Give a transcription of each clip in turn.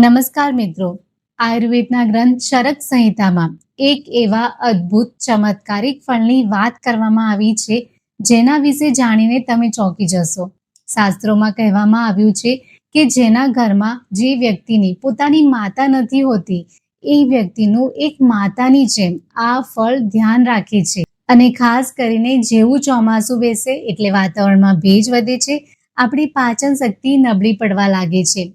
નમસ્કાર મિત્રો, આયુર્વેદના ગ્રંથ ચરક સંહિતામાં એક એવા અદ્ભુત ચમત્કારિક ફળની વાત કરવામાં આવી છે જેના વિશે જાણીને તમે ચોંકી જશો. શાસ્ત્રોમાં કહેવામાં આવ્યું છે કે જેના ઘરમાં જે વ્યક્તિની પોતાની માતા નથી હોતી એ વ્યક્તિનું એક માતાની જેમ આ ફળ ધ્યાન રાખે છે. અને ખાસ કરીને જેવું ચોમાસું બેસે એટલે વાતાવરણમાં ભેજ વધે છે, આપણી પાચન શક્તિ નબળી પડવા લાગે છે.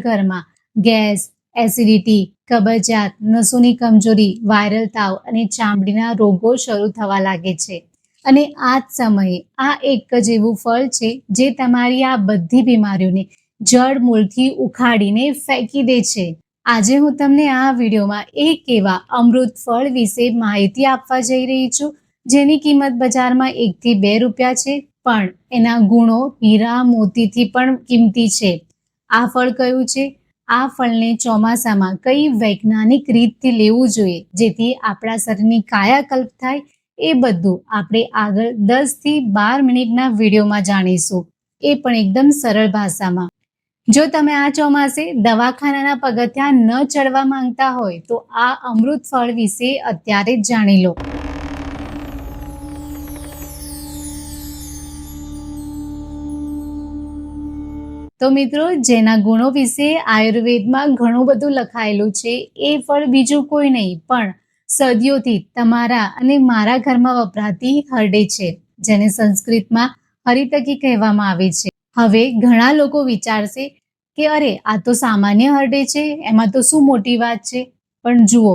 ઘરમાં ગેસ, એસિડિટી, કબજિયાત, નસોની કમજોરી, વાયરલ તાવ અને ચામડીના રોગો શરૂ થવા લાગે છે. અને આ જ સમયે આ એક જ એવું ફળ છે જે તમારી આ બધી બીમારીઓને જડ મૂળથી ઉખાડીને ફેંકી દે છે. આજે હું તમને આ વિડીયોમાં એક એવા અમૃત ફળ વિશે માહિતી આપવા જઈ રહી છું જેની કિંમત બજારમાં 1 થી 2 રૂપિયા છે, પણ એના ગુણો હીરા મોતીથી પણ કિંમતી છે. આ ફળ કયું છે? આ ફળને ચોમાસામાં કઈ વૈજ્ઞાનિક રીતથી લેવું જોઈએ જેથી આપણા શરીરની કાયાકલ્પ થાય, એ બધું આપણે આગળ 10 થી 12 મિનિટના વિડીયોમાં જાણીશું, એ પણ એકદમ સરળ ભાષામાં. જો તમે આ ચોમાસે દવાખાનાના પગથિયાં ન ચડવા માંગતા હોય તો આ અમૃત ફળ વિશે અત્યારે જ જાણી લો. તો મિત્રો, જેના ગુણો વિશે આયુર્વેદમાં ઘણું બધું લખાયેલું છે એ ફળ બીજું કોઈ નહીં પણ સદીઓથી તમારા અને મારા ઘરમાં વપરાતી હરડે છે, જેને સંસ્કૃતમાં હરિતકી કહેવામાં આવે છે. હવે ઘણા લોકો વિચારશે કે અરે, આ તો સામાન્ય હરડે છે, એમાં તો શું મોટી વાત છે. પણ જુઓ,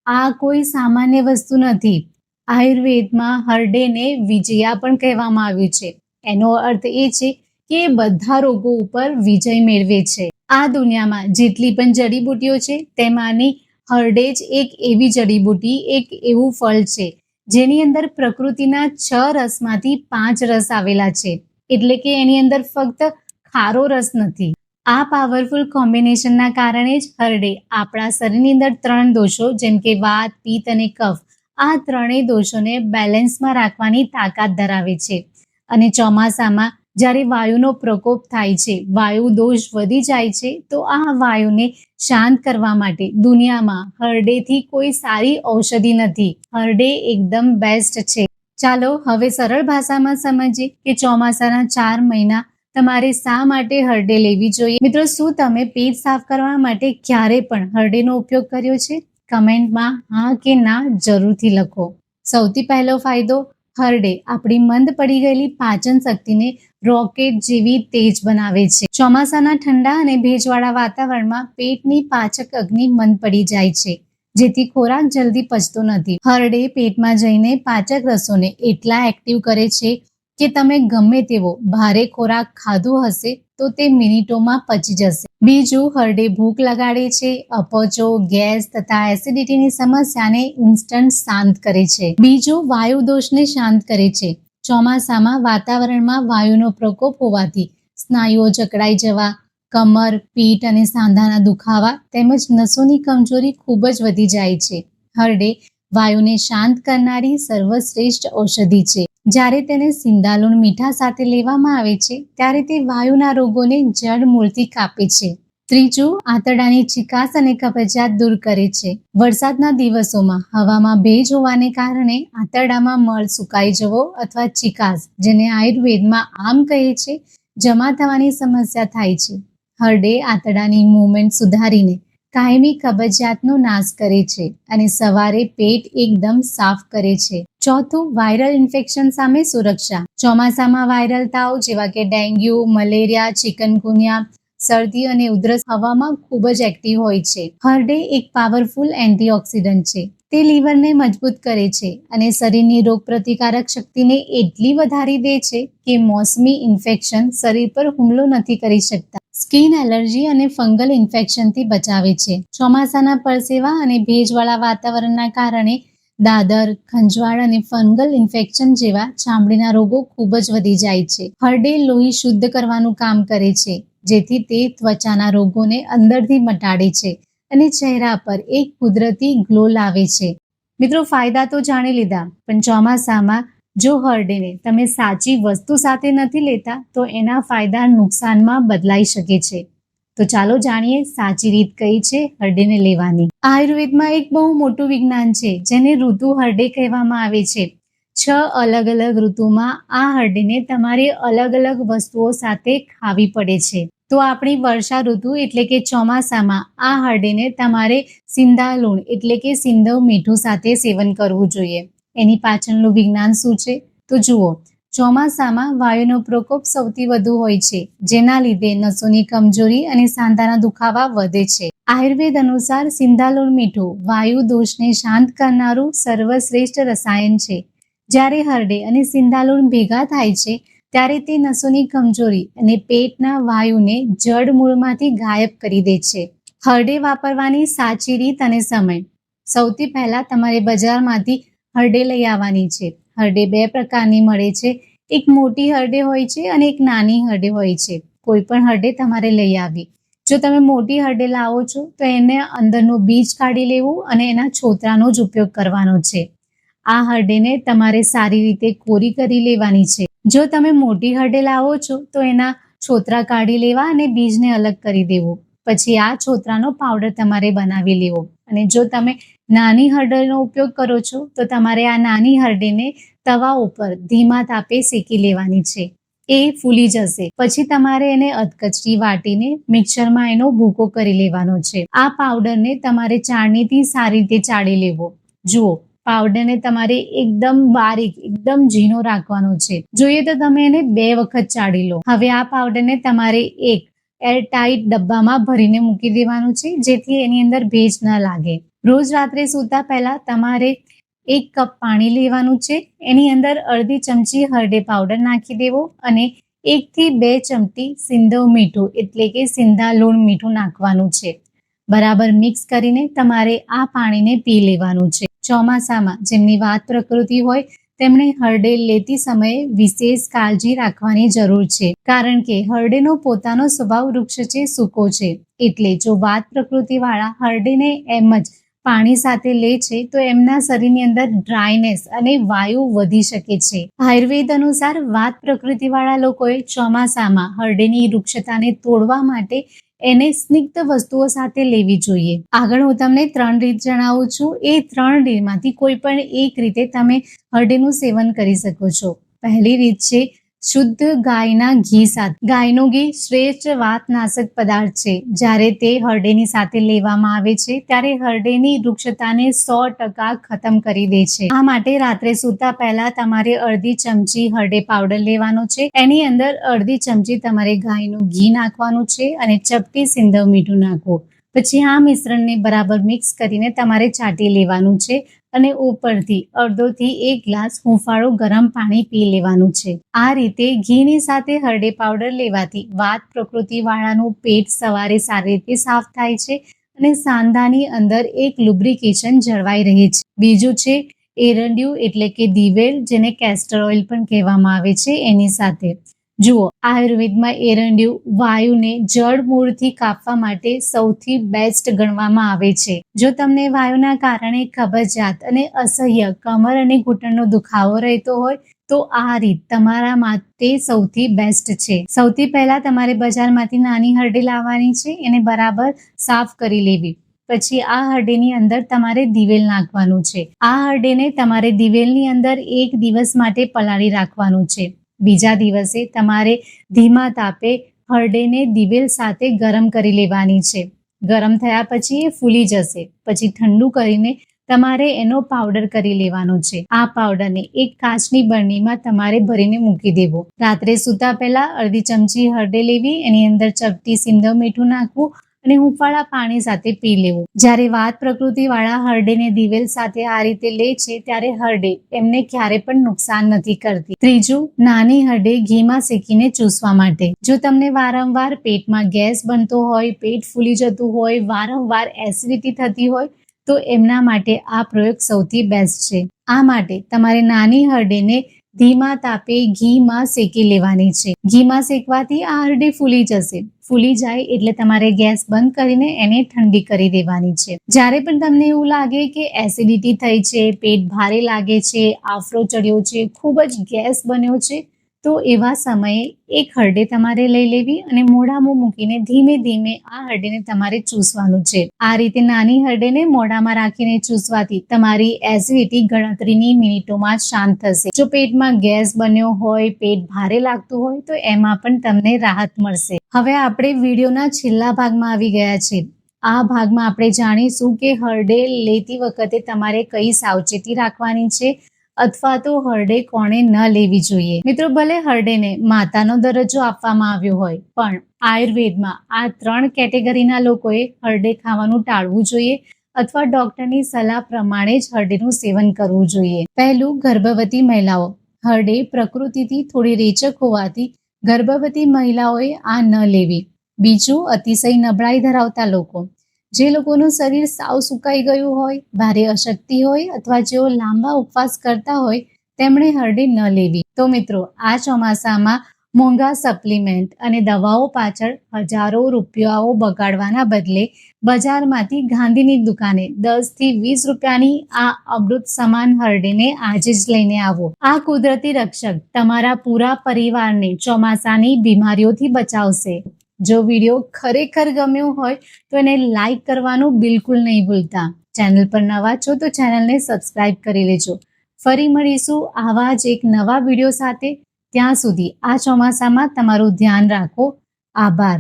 આ કોઈ સામાન્ય વસ્તુ નથી. આયુર્વેદમાં હરડેને વિજયા પણ કહેવામાં આવ્યું છે. એનો અર્થ એ છે કે બધા રોગો ઉપર વિજય મેળવે છે. આ દુનિયામાં જેટલી પણ જડીબુટીઓ છે તેમાંની હરડે જ એક એવી જડીબુટી, એક એવું ફળ છે જેની અંદર પ્રકૃતિના 6 રસમાંથી 5 રસ આવેલા છે. એટલે કે એની અંદર ફક્ત ખારો રસ નથી. આ પાવરફુલ કોમ્બિનેશનના કારણે જ હરડે આપણા શરીરની અંદર 3 દોષો જેમ કે વાત, પિત્ત અને કફ, આ ત્રણેય દોષોને બેલેન્સમાં રાખવાની તાકાત ધરાવે છે. અને ચોમાસામાં જ્યારે વાયુનો પ્રકોપ થાય છે, વાયુ દોષ વધી જાય છે, તો આ વાયુને શાંત કરવા માટે દુનિયામાં હરડેથી કોઈ સારી ઔષધિ નથી. હરડે એકદમ બેસ્ટ છે. ચાલો હવે સરળ ભાષામાં સમજીએ કે ચોમાસાના 4 મહિના તમારે શા માટે હરડે લેવી જોઈએ. મિત્રો, શું તમે પેટ સાફ કરવા માટે ક્યારે પણ હરડેનો ઉપયોગ કર્યો છે? કમેન્ટમાં હા કે ના જરૂરથી લખો. સૌથી પહેલો ફાયદો, હરડે આપણી મંદ પડી ગયેલી પાચન શક્તિને રોકેટ જેવી તેજ બનાવે છે. ચોમાસાના ઠંડા અને ભેજવાળા વાતાવરણમાં પેટની પાચક અગ્નિ મંદ પડી જાય છે, જેથી ખોરાક જલ્દી પચતો નથી. હરડે પેટમાં જઈને પાચક રસોને એટલા એક્ટિવ કરે છે કે તમે ગમે તેવો ભારે ખોરાક ખાધો હશે તો તે મિનિટોમાં પચી જશે. બીજું, હરડે ભૂખ લગાડે છે, અપચો, ગેસ તથા એસિડિટીની સમસ્યાને ઇન્સ્ટન્ટ શાંત કરે છે. બીજું, વાયુ દોષને શાંત કરે છે. ચોમાસામાં વાતાવરણમાં વાયુનો પ્રકોપ હોવાથી સ્નાયુઓ જકડાઈ જવા, કમર, પીઠ અને સાંધાના દુખાવા તેમજ નસોની કમજોરી ખૂબ જ વધી જાય છે. હરડે વાયુને શાંત કરનારી સર્વશ્રેષ્ઠ ઔષધિ છે. જ્યારે તેને સિંદાલુણ મીઠા સાથે લેવામાં આવે છે ત્યારે તે વાયુના રોગોને જડ મૂળથી કાપે છે. ત્રીજું, આંતરડાની ચીકાશ અને કબજિયાત દૂર કરે છે. વરસાદના દિવસોમાં હવામાં ભેજ હોવાને કારણે આંતરડામાં મળ સુકાઈ જવો અથવા ચીકાશ, જેને આયુર્વેદમાં આમ કહે છે, જમા થવાની સમસ્યા થાય છે. હરડે આંતરડાની મૂવમેન્ટ સુધારીને કાયમી કબજિયાતનો નાશ કરે છે અને સવારે પેટ એકદમ સાફ કરે છે. ચોથું, વાયરલ ઇન્ફેક્શન સામે સુરક્ષા. ચોમાસામાં વાયરલ તાવ જેવા કે ડેન્ગ્યુ, મલેરિયા, ચિકનગુનિયા, શરદી અને ઉધરસ હવામાં ખૂબ જ એક્ટિવ હોય છે. હરડે એક પાવરફુલ એન્ટીઓક્સિડન્ટ છે. તે લીવરને મજબૂત કરે છે અને શરીરની રોગપ્રતિકારક શક્તિને એટલી વધારી દે છે કે મોસમી ઇન્ફેક્શન શરીર પર હુમલો નથી કરી શકતા. સ્કિન એલર્જી અને ફંગલ ઇન્ફેક્શનથી બચાવે છે. ચોમાસાના પરસેવા અને ભેજવાળા વાતાવરણના કારણે દાદર, ખંજવાળ અને ફંગલ ઇન્ફેક્શન જેવા ચામડીના રોગો ખૂબ જ વધી જાય છે. હરડે લોહી શુદ્ધ કરવાનું કામ કરે છે, જેથી તે ત્વચાના રોગોને અંદરથી મટાડે છે અને ચહેરા પર એક કુદરતી ગ્લો લાવે છે. મિત્રો, ફાયદા તો જાણી લીધા, પણ ચોમાસામાં જો હરડેને તમે સાચી વસ્તુ સાથે નથી લેતા તો એના ફાયદા નુકસાનમાં બદલાઈ શકે છે. તો ચાલો જાણીએ સાચી રીત કઈ છે હરડેને લેવાની. આયુર્વેદમાં એક બહુ મોટું વિજ્ઞાન છે જેને ઋતુ હરડે કહેવામાં આવે છે. 6 અલગ અલગ ઋતુમાં આ હરડેને તમારે અલગ અલગ વસ્તુઓ સાથે ખાવી પડે છે. તો આપણી વર્ષા ઋતુ એટલે કે ચોમાસામાં આ હરડેને તમારે સિંધા લૂણ એટલે કે સિંધવ મીઠું સાથે સેવન કરવું જોઈએ. એની પાછળનું વિજ્ઞાન શું છે તો જુઓ. ચોમાસામાં વાયુનો પ્રકોપ સૌથી વધુ હોય છે, જેના લીધે નસોની કમજોરી અને સાંધાના દુખાવા વધે છે. આયુર્વેદ અનુસાર સિંધાલુણ મીઠું વાયુ દોષને શાંત કરનારું સર્વશ્રેષ્ઠ રસાયણ છે. જ્યારે હરડે અને સિંધાલુણ ભેગા થાય છે ત્યારે તે નસોની કમજોરી અને પેટના વાયુને જડ મૂળમાંથી ગાયબ કરી દે છે. હરડે વાપરવાની સાચી રીત અને સમય. સૌથી પહેલા તમારે બજારમાંથી હરડે લઈ આવવાની છે. હરડે 2 પ્રકારની મળે છે. એક મોટી હરડે હોય છે અને એક નાની હરડે હોય છે. કોઈ પણ હરડે તમારે લઈ આવી. જો તમે મોટી હરડે લાવો છો તો એને અંદરનું બીજ કાઢી લેવું અને એના છોતરાનો જ ઉપયોગ કરવાનો છે. આ હરડેને તમારે સારી રીતે કોરી કરી લેવાની છે. જો તમે મોટી હરડે લાવો છો તો એના છોતરા કાઢી લેવા અને બીજને અલગ કરી દેવું. પછી આ છોતરાનો પાવડર તમારે બનાવી લેવો. અને જો તમે નાની હરડેનો ઉપયોગ કરો છો તો તમારે આ નાની હરડેને તવા ઉપર ધીમા તાપે શેકી લેવાની છે. એ ફૂલી જશે પછી તમારે એને અધકચરી વાટીને મિક્સરમાં એનો ભૂકો કરી લેવાનો છે. આ પાવડરને તમારે ચાળણીથી સારી રીતે ચાળી લેવો. જુઓ, પાવડરને તમારે એકદમ બારીક એકદમ ઝીણો રાખવાનો છે. જોઈએ તો તમે એને 2 વખત ચાળી લો. હવે આ પાવડરને તમારે એક એરટાઇટ ડબ્બામાં ભરીને મૂકી દેવાનું છે, જેથી એની અંદર ભેજ ન લાગે. રોજ રાત્રે સૂતા પહેલા તમારે 1 કપ પાણી લેવાનું છે. એની અંદર અડધી ચમચી હરડે પાવડર નાખી દેવો અને 1 થી 2 ચમચી સિંધવ મીઠું એટલે કે સિંધા લૂણ મીઠું નાખવાનું છે. બરાબર મિક્સ કરીને તમારે આ પાણીને પી લેવાનું છે. ચોમાસામાં જેમની વાત પ્રકૃતિ હોય તેમણે હરડે લેતી સમયે વિશેષ કાળજી રાખવાની જરૂર છે, કારણ કે હરડેનો પોતાનો સ્વભાવ વૃક્ષ છે સૂકો છે. એટલે જો વાત પ્રકૃતિ વાળા હરડેને એમ જ પાણી સાથે લે છે તો એમના શરીરની અંદર ડ્રાયનેસ અને વાયુ વધી શકે છે. આયુર્વેદ અનુસાર વાત પ્રકૃતિ વાળા લોકોએ ચોમાસામાં હરડેની વૃક્ષતાને તોડવા માટે એને સ્નિગ્ધ વસ્તુઓ સાથે લેવી જોઈએ. આગળ હું તમને 3 રીત જણાવું છું. એ 3 રીતમાંથી કોઈ પણ એક રીતે તમે હરડેનું સેવન કરી શકો છો. પહેલી રીત છે શુદ્ધ ગાયના ઘી સાથે. ગાયનું ઘી શ્રેષ્ઠ વાતનાશક પદાર્થ છે. જ્યારે તે હરડેની સાથે લેવામાં આવે છે ત્યારે હરડેની વૃક્ષતાને 100% ખતમ કરી દે છે. આ માટે રાત્રે સૂતા પહેલા તમારે અડધી ચમચી હરડે પાવડર લેવાનો છે. એની અંદર અડધી ચમચી તમારે ગાયનું ઘી નાખવાનું છે અને ચપટી સિંધવ મીઠું નાખવું. પછી આ મિશ્રણને બરાબર મિક્સ કરીને તમારે ચાટી લેવાનું છે અને ઉપરથી અડધો થી 1 ગ્લાસ હુંફાળું ગરમ પાણી પી લેવાનું છે. આ રીતે ઘીની સાથે હરડે પાવડર લેવાથી વાત પ્રકૃતિ વાળાનું પેટ સવારે સારી રીતે સાફ થાય છે અને સાંધાની અંદર એક લુબ્રિકેશન જળવાઈ રહે છે. બીજું છે એરંડિયું એટલે કે દિવેલ, જેને કેસ્ટર ઓઇલ પણ કહેવામાં આવે છે, એની સાથે. જુઓ, આયુર્વેદમાં એરંડિયું વાયુને જડ મૂળથી કાપવા માટે સૌથી બેસ્ટ ગણવામાં આવે છે. જો તમને વાયુના કારણે કબજિયાત અને અસહ્ય કમર અને ઘૂંટણનો દુખાવો રહેતો હોય તો આ રીત તમારા માટે સૌથી બેસ્ટ છે. સૌથી પહેલા તમારે બજારમાંથી નાની હરડે લાવવાની છે. એને બરાબર સાફ કરી લેવી. પછી આ હરડેની અંદર તમારે દિવેલ નાખવાનું છે. આ હરડેને તમારે દિવેલની અંદર 1 દિવસ માટે પલાળી રાખવાનું છે. બીજા દિવસે તમારે ધીમા તાપે હરડેને દિવેલ સાથે ગરમ કરી લેવાની છે. ગરમ થયા પછી એ ફૂલી જશે. પછી ઠંડુ કરીને તમારે એનો પાવડર કરી લેવાનો છે. આ પાવડરને એક કાચની બરણીમાં તમારે ભરીને મૂકી દેવો. રાત્રે સૂતા પહેલા અડધી ચમચી હરડે લેવી, એની અંદર ચપટી સિંધવ મીઠું નાખવું અને હુંફાળા પાણી સાથે પી લેવું. જ્યારે વાત પ્રકૃતિ વાળા હરડેને દિવેલ સાથે આ રીતે લે છે ત્યારે હરડે એમને ક્યારે પણ નુકસાન નથી કરતી. ત્રીજું, નાની હરડે ઘીમાં શેકીને ચૂસવા માટે. જો તમને વારંવાર પેટમાં ગેસ બનતો હોય, પેટ ફૂલી જતું હોય, વારંવાર એસિડિટી થતી હોય તો એમના માટે આ પ્રયોગ સૌથી બેસ્ટ છે. આ માટે તમારે નાની હરડેને ધીમા તાપે ઘીમાં શેકી લેવાની છે. ઘીમાં શેકવાથી આ હરડે ફૂલી જશે. ફૂલી જાય એટલે તમારે ગેસ બંધ કરીને એને ઠંડી કરી દેવાની છે. જ્યારે પણ તમને એવું લાગે કે એસિડિટી થઈ છે, પેટ ભારે લાગે છે, આફરો ચડ્યો છે, ખૂબ જ ગેસ બન્યો છે, તો એવા સમયે એક હરડે તમારે લઈ લેવી અને મોઢામાં મૂકીને ધીમે ધીમે આ હરડેને તમારે ચૂસવાનું છે. આ રીતે નાની હરડેને મોઢામાં રાખીને ચૂસવાથી તમારી એસિડિટી ગણતરીની મિનિટોમાં શાંત થશે. જો પેટમાં ગેસ બન્યો હોય, પેટ ભારે લાગતું હોય તો એમાં પણ તમને રાહત મળશે. હવે આપણે વિડીયોના છેલ્લા ભાગમાં આવી ગયા છે. આ ભાગમાં આપણે જાણીશું કે હરડે લેતી વખતે તમારે કઈ સાવચેતી રાખવાની છે અથવા તો હરડે કોણે ન લેવી જોઈએ. મિત્રો, ભલે હરડેને માતાનો દરજ્જો આપવામાં આવ્યો હોય પણ આયુર્વેદમાં આ 3 કેટેગરીના લોકોએ હરડે ખાવાનું ટાળવું જોઈએ અથવા ડોક્ટરની સલાહ પ્રમાણે જ હરડેનું સેવન કરવું જોઈએ. પહેલું, ગર્ભવતી મહિલાઓ. હરડે પ્રકૃતિથી થોડી રેચક હોવાથી ગર્ભવતી મહિલાઓએ આ ન લેવી. બીજું, અતિશય નબળાઈ ધરાવતા લોકો. જે લોકોનું શરીર સાવ સુકાઈ ગયું હોય, ભારે અશક્તિ હોય અથવા જેઓ લાંબા ઉપવાસ કરતા હોય તેમણે હરડે ન લેવી. તો મિત્રો, આ ચોમાસામાં મોંઘા સપ્લિમેન્ટ અને દવાઓ પાછળ હજારો રૂપિયાઓ બગાડવાના બદલે બજારમાંથી ગાંધીની દુકાને 10 થી 20 રૂપિયાની આ અમૃત સમાન હરડેને આજે જ લઈને આવો. આ કુદરતી રક્ષક તમારા પૂરા પરિવારને ચોમાસાની બીમારીઓથી બચાવશે. જો વિડીયો ખરેખર ગમ્યો હોય તો એને લાઈક કરવાનું બિલકુલ નહીં ભૂલતા. ચેનલ પર નવા છો તો ચેનલને સબસ્ક્રાઇબ કરી લેજો. ફરી મળીશું આવા જ એક નવા વિડીયો સાથે. ત્યાં સુધી આ ચોમાસામાં તમારું ધ્યાન રાખો. આભાર.